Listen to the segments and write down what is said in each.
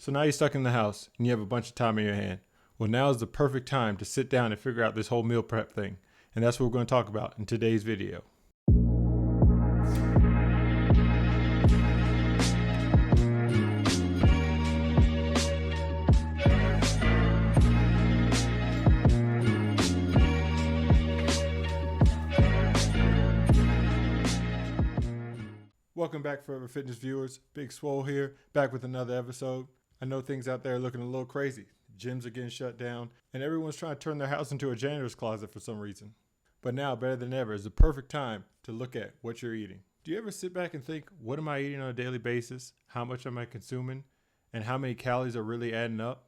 So now you're stuck in the house and you have a bunch of time in your hand. Well, now is the perfect time to sit down and figure out this whole meal prep thing. And that's what we're going to talk about in today's video. Welcome back, Forever Fitness viewers. Big Swoll here, back with another episode. I know things out there are looking a little crazy. Gyms are getting shut down, and everyone's trying to turn their house into a janitor's closet for some reason. But now, better than ever, is the perfect time to look at what you're eating. Do you ever sit back and think, what am I eating on a daily basis? How much am I consuming? And how many calories are really adding up?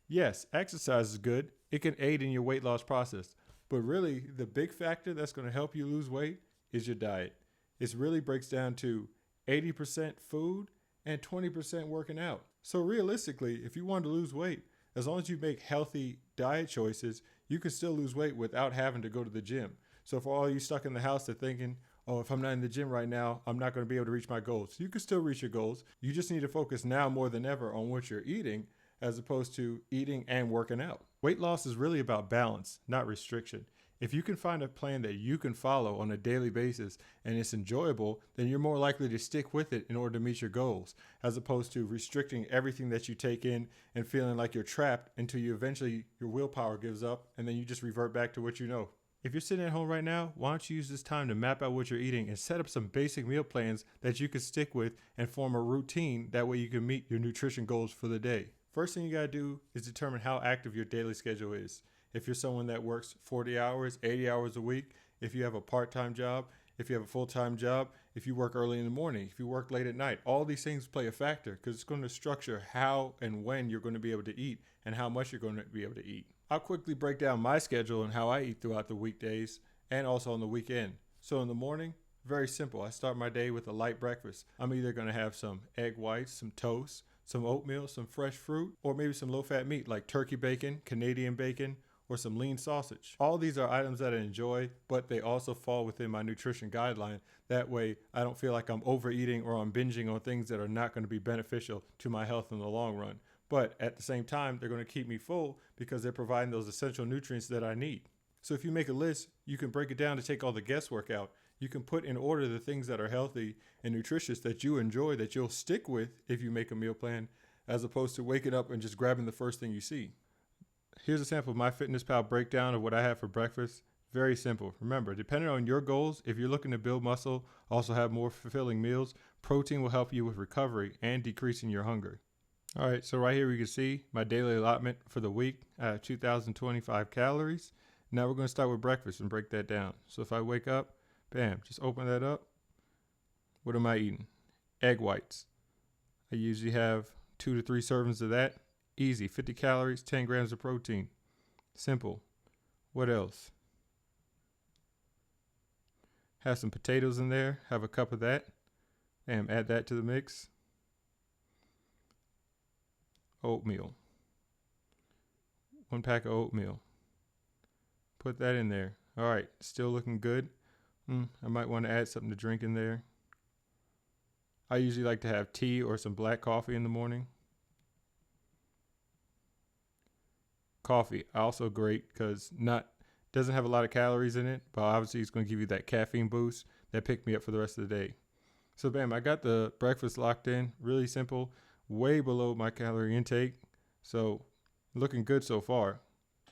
Yes, exercise is good. It can aid in your weight loss process. But really, the big factor that's going to help you lose weight is your diet. It really breaks down to 80% food and 20% working out. So realistically, if you want to lose weight, as long as you make healthy diet choices, you can still lose weight without having to go to the gym. So for all you stuck in the house that thinking, oh, if I'm not in the gym right now, I'm not going to be able to reach my goals. You can still reach your goals. You just need to focus now more than ever on what you're eating as opposed to eating and working out. Weight loss is really about balance, not restriction. If you can find a plan that you can follow on a daily basis and it's enjoyable, then you're more likely to stick with it in order to meet your goals, as opposed to restricting everything that you take in and feeling like you're trapped until you eventually your willpower gives up and then you just revert back to what you know. If you're sitting at home right now, why don't you use this time to map out what you're eating and set up some basic meal plans that you can stick with and form a routine. That way you can meet your nutrition goals for the day. First thing you got to do is determine how active your daily schedule is. If you're someone that works 40 hours, 80 hours a week, if you have a part-time job, if you have a full-time job, if you work early in the morning, if you work late at night, all these things play a factor because it's going to structure how and when you're going to be able to eat and how much you're going to be able to eat. I'll quickly break down my schedule and how I eat throughout the weekdays and also on the weekend. So in the morning, very simple. I start my day with a light breakfast. I'm either going to have some egg whites, some toast, some oatmeal, some fresh fruit, or maybe some low-fat meat like turkey bacon, Canadian bacon, or some lean sausage. All these are items that I enjoy, but they also fall within my nutrition guideline. That way, I don't feel like I'm overeating or I'm binging on things that are not going to be beneficial to my health in the long run. But at the same time, they're going to keep me full because they're providing those essential nutrients that I need. So if you make a list, you can break it down to take all the guesswork out. You can put in order the things that are healthy and nutritious that you enjoy, that you'll stick with if you make a meal plan, as opposed to waking up and just grabbing the first thing you see. Here's a sample of MyFitnessPal breakdown of what I have for breakfast. Very simple. Remember, depending on your goals, if you're looking to build muscle, also have more fulfilling meals, protein will help you with recovery and decreasing your hunger. All right, so right here you can see my daily allotment for the week. I have 2,025 calories. Now we're going to start with breakfast and break that down. So if I wake up, bam, just open that up. What am I eating? Egg whites. I usually have 2 to 3 servings of that. Easy, 50 calories, 10 grams of protein. Simple. What else? Have some potatoes in there. Have a cup of that. And add that to the mix. Oatmeal. 1 pack of oatmeal. Put that in there. All right, still looking good. I might want to add something to drink in there. I usually like to have tea or some black coffee in the morning. Coffee, also great because doesn't have a lot of calories in it, but obviously it's going to give you that caffeine boost that pick me up for the rest of the day. So bam, I got the breakfast locked in. Really simple, way below my calorie intake. So looking good so far.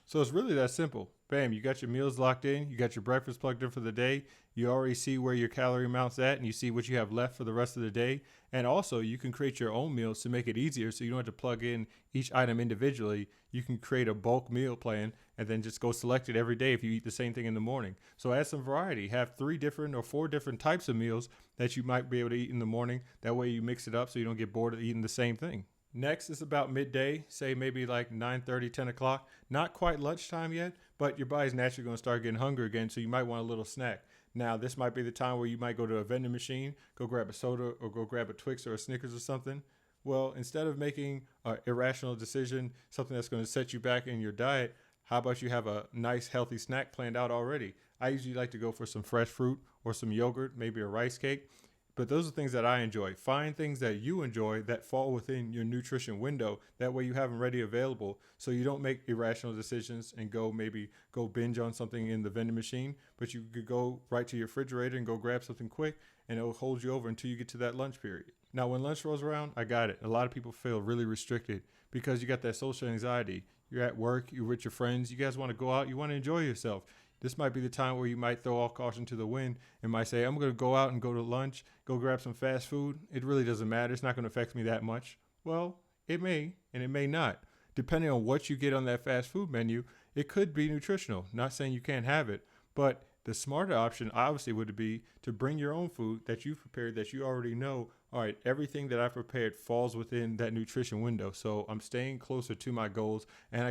So it's really that simple. Bam, you got your meals locked in. You got your breakfast plugged in for the day. You already see where your calorie amount's at and you see what you have left for the rest of the day. And also you can create your own meals to make it easier so you don't have to plug in each item individually. You can create a bulk meal plan and then just go select it every day if you eat the same thing in the morning. So add some variety. Have 3 different or 4 different types of meals that you might be able to eat in the morning. That way you mix it up so you don't get bored of eating the same thing. Next is about midday, say maybe like 9:30, 10 o'clock. Not quite lunchtime yet, but your body's naturally going to start getting hungry again, so you might want a little snack. Now, this might be the time where you might go to a vending machine, go grab a soda or go grab a Twix or a Snickers or something. Well, instead of making an irrational decision, something that's going to set you back in your diet, how about you have a nice healthy snack planned out already? I usually like to go for some fresh fruit or some yogurt, maybe a rice cake. But those are things that I enjoy. Find things that you enjoy that fall within your nutrition window. That way you have them ready available so you don't make irrational decisions and maybe go binge on something in the vending machine, but you could go right to your refrigerator and go grab something quick, and it'll hold you over until you get to that lunch period. Now, when lunch rolls around, I got it. A lot of people feel really restricted because you got that social anxiety. You're at work, you're with your friends, you guys want to go out, you want to enjoy yourself. This might be the time where you might throw all caution to the wind and might say, I'm going to go out and go to lunch, go grab some fast food. It really doesn't matter. It's not going to affect me that much. Well, it may, and it may not. Depending on what you get on that fast food menu, it could be nutritional. Not saying you can't have it, but the smarter option obviously would be to bring your own food that you've prepared, that you already know, all right, everything that I prepared falls within that nutrition window. So I'm staying closer to my goals, and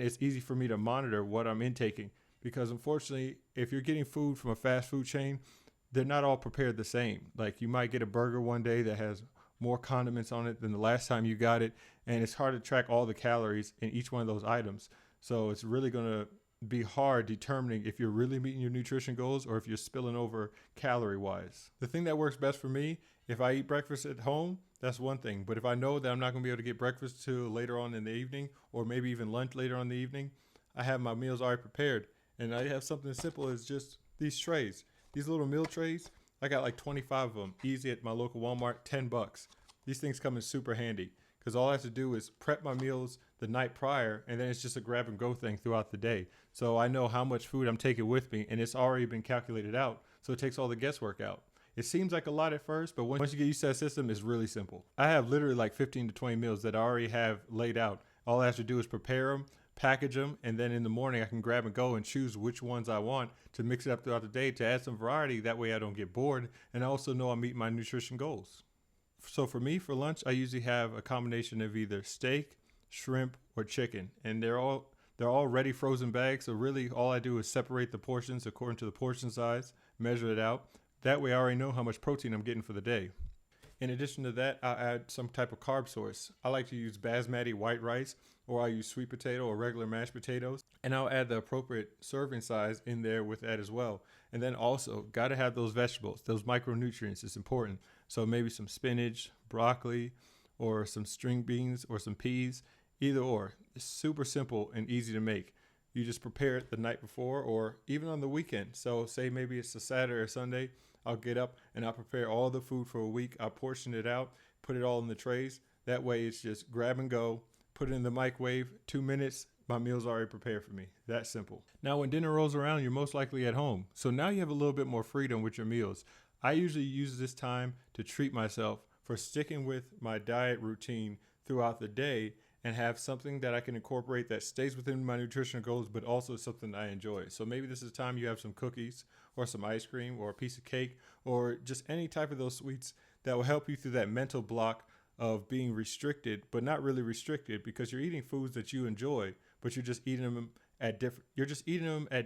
it's easy for me to monitor what I'm intaking, because unfortunately, if you're getting food from a fast food chain, they're not all prepared the same. Like, you might get a burger one day that has more condiments on it than the last time you got it, and it's hard to track all the calories in each one of those items. So it's really going to be hard determining if you're really meeting your nutrition goals or if you're spilling over calorie wise. The thing that works best for me, if I eat breakfast at home, that's one thing. But if I know that I'm not going to be able to get breakfast till later on in the evening, or maybe even lunch later on in the evening, I have my meals already prepared. And I have something as simple as just these trays. These little meal trays, I got like 25 of them, easy at my local Walmart, $10. These things come in super handy because all I have to do is prep my meals the night prior, and then it's just a grab and go thing throughout the day. So I know how much food I'm taking with me, and it's already been calculated out. So it takes all the guesswork out. It seems like a lot at first, but once you get used to that system, it's really simple. I have literally like 15 to 20 meals that I already have laid out. All I have to do is prepare them, package them, and then in the morning I can grab and go and choose which ones I want to mix it up throughout the day to add some variety. That way I don't get bored, and I also know I'm meeting my nutrition goals. So for me, for lunch, I usually have a combination of either steak, shrimp, or chicken, and they're all ready frozen bags. So really all I do is separate the portions according to the portion size, measure it out. That way I already know how much protein I'm getting for the day. In addition to that, I'll add some type of carb source. I like to use basmati white rice, or I use sweet potato or regular mashed potatoes, and I'll add the appropriate serving size in there with that as well. And then also got to have those vegetables, those micronutrients. It's important. So maybe some spinach, broccoli, or some string beans or some peas, either or. It's super simple and easy to make. You just prepare it the night before or even on the weekend. So say maybe it's a Saturday or Sunday, I'll get up and I'll prepare all the food for a week. I'll portion it out, put it all in the trays. That way it's just grab and go, put it in the microwave, 2 minutes, my meal's already prepared for me. That simple. Now when dinner rolls around, you're most likely at home. So now you have a little bit more freedom with your meals. I usually use this time to treat myself for sticking with my diet routine throughout the day and have something that I can incorporate that stays within my nutritional goals, but also something I enjoy. So maybe this is time you have some cookies or some ice cream or a piece of cake or just any type of those sweets that will help you through that mental block of being restricted, but not really restricted because you're eating foods that you enjoy, but you're just eating them at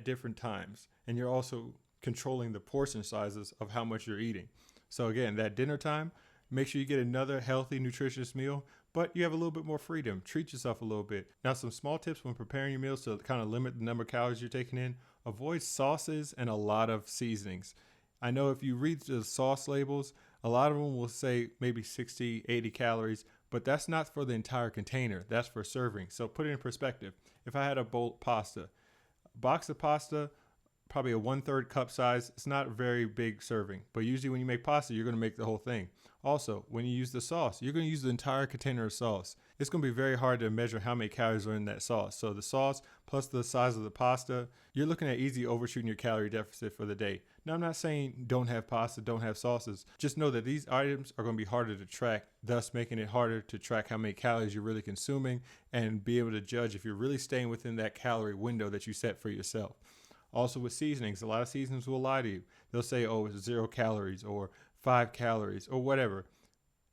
different times. And you're also controlling the portion sizes of how much you're eating. So again, that dinner time, make sure you get another healthy, nutritious meal, but you have a little bit more freedom. Treat yourself a little bit. Now, some small tips when preparing your meals to kind of limit the number of calories you're taking in. Avoid sauces and a lot of seasonings. I know if you read the sauce labels, a lot of them will say maybe 60, 80 calories, but that's not for the entire container. That's for serving. So put it in perspective. If I had a box of pasta, probably a 1/3 cup size. It's not a very big serving, but usually when you make pasta, you're going to make the whole thing. Also, when you use the sauce, you're going to use the entire container of sauce. It's going to be very hard to measure how many calories are in that sauce. So the sauce plus the size of the pasta, you're looking at easy overshooting your calorie deficit for the day. Now, I'm not saying don't have pasta, don't have sauces. Just know that these items are going to be harder to track, thus making it harder to track how many calories you're really consuming and be able to judge if you're really staying within that calorie window that you set for yourself. Also with seasonings, a lot of seasonings will lie to you. They'll say, oh, it's 0 calories or 5 calories or whatever.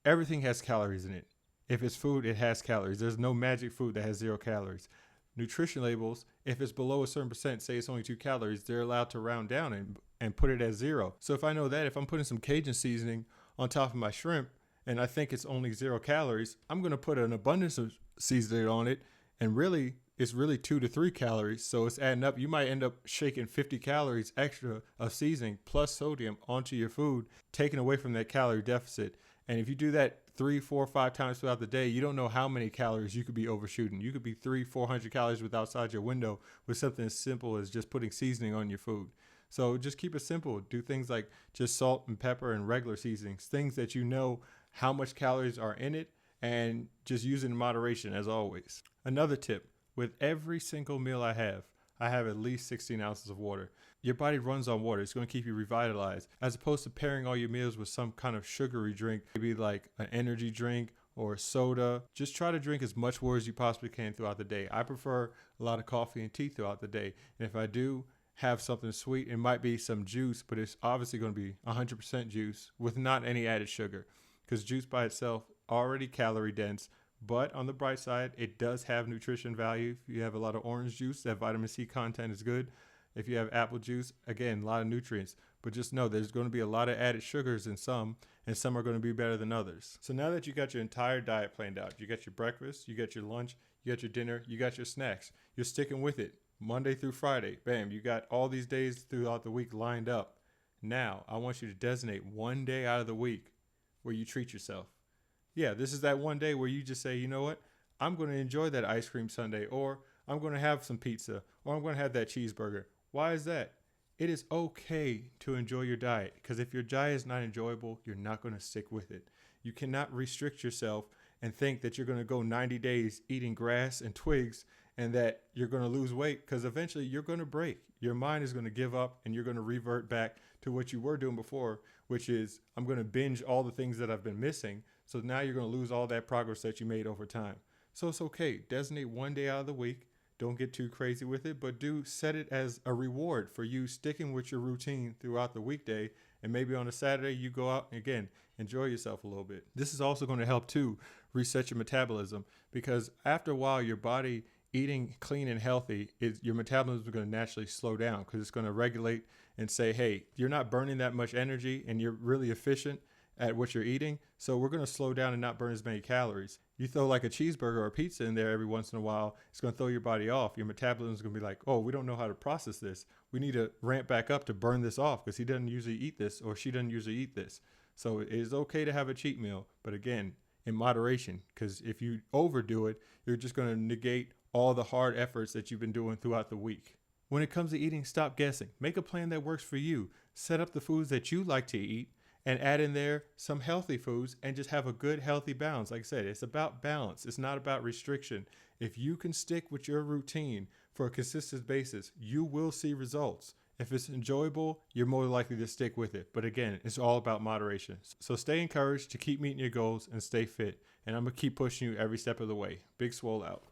Everything has calories in it. If it's food, it has calories. There's no magic food that has 0 calories. Nutrition labels, if it's below a certain percent, say it's only 2 calories, they're allowed to round down and put it at 0. So if I know that, if I'm putting some Cajun seasoning on top of my shrimp and I think it's only 0 calories, I'm going to put an abundance of seasoning on it and really it's really 2 to 3 calories. So it's adding up. You might end up shaking 50 calories extra of seasoning plus sodium onto your food, taking away from that calorie deficit. And if you do that 3, 4, 5 times throughout the day, you don't know how many calories you could be overshooting. You could be 300-400 calories with outside your window with something as simple as just putting seasoning on your food. So just keep it simple. Do things like just salt and pepper and regular seasonings, things that you know how much calories are in it, and just use it in moderation as always. Another tip, with every single meal I have at least 16 ounces of water. Your body runs on water. It's going to keep you revitalized, as opposed to pairing all your meals with some kind of sugary drink, maybe like an energy drink or soda. Just try to drink as much water as you possibly can throughout the day. I prefer a lot of coffee and tea throughout the day. And if I do have something sweet, it might be some juice, but it's obviously going to be 100% juice with not any added sugar, because juice by itself already calorie dense. But on the bright side, it does have nutrition value. If you have a lot of orange juice, that vitamin C content is good. If you have apple juice, again, a lot of nutrients. But just know there's going to be a lot of added sugars in some, and some are going to be better than others. So now that you got your entire diet planned out, you got your breakfast, you got your lunch, you got your dinner, you got your snacks, you're sticking with it Monday through Friday. Bam, you got all these days throughout the week lined up. Now, I want you to designate one day out of the week where you treat yourself. Yeah, this is that one day where you just say, you know what? I'm going to enjoy that ice cream sundae, or I'm going to have some pizza, or I'm going to have that cheeseburger. Why is that? It is okay to enjoy your diet, because if your diet is not enjoyable, you're not going to stick with it. You cannot restrict yourself and think that you're going to go 90 days eating grass and twigs and that you're going to lose weight, because eventually you're going to break. Your mind is going to give up and you're going to revert back to what you were doing before, which is, I'm going to binge all the things that I've been missing. So now you're going to lose all that progress that you made over time. So it's okay. Designate one day out of the week. Don't get too crazy with it, but do set it as a reward for you sticking with your routine throughout the weekday. And maybe on a Saturday, you go out and again, enjoy yourself a little bit. This is also going to help too reset your metabolism, because after a while, your body eating clean and healthy, your metabolism is going to naturally slow down, because it's going to regulate and say, hey, you're not burning that much energy and you're really efficient at what you're eating. So we're going to slow down and not burn as many calories. You throw like a cheeseburger or a pizza in there every once in a while, it's going to throw your body off. Your metabolism is going to be like, oh, we don't know how to process this. We need to ramp back up to burn this off, because he doesn't usually eat this, or she doesn't usually eat this. So it is okay to have a cheat meal, but again, in moderation, because if you overdo it, you're just going to negate all the hard efforts that you've been doing throughout the week. When it comes to eating, stop guessing. Make a plan that works for you. Set up the foods that you like to eat and add in there some healthy foods, and just have a good, healthy balance. Like I said, it's about balance. It's not about restriction. If you can stick with your routine for a consistent basis, you will see results. If it's enjoyable, you're more likely to stick with it. But again, it's all about moderation. So stay encouraged to keep meeting your goals and stay fit. And I'm going to keep pushing you every step of the way. Big Swoll out.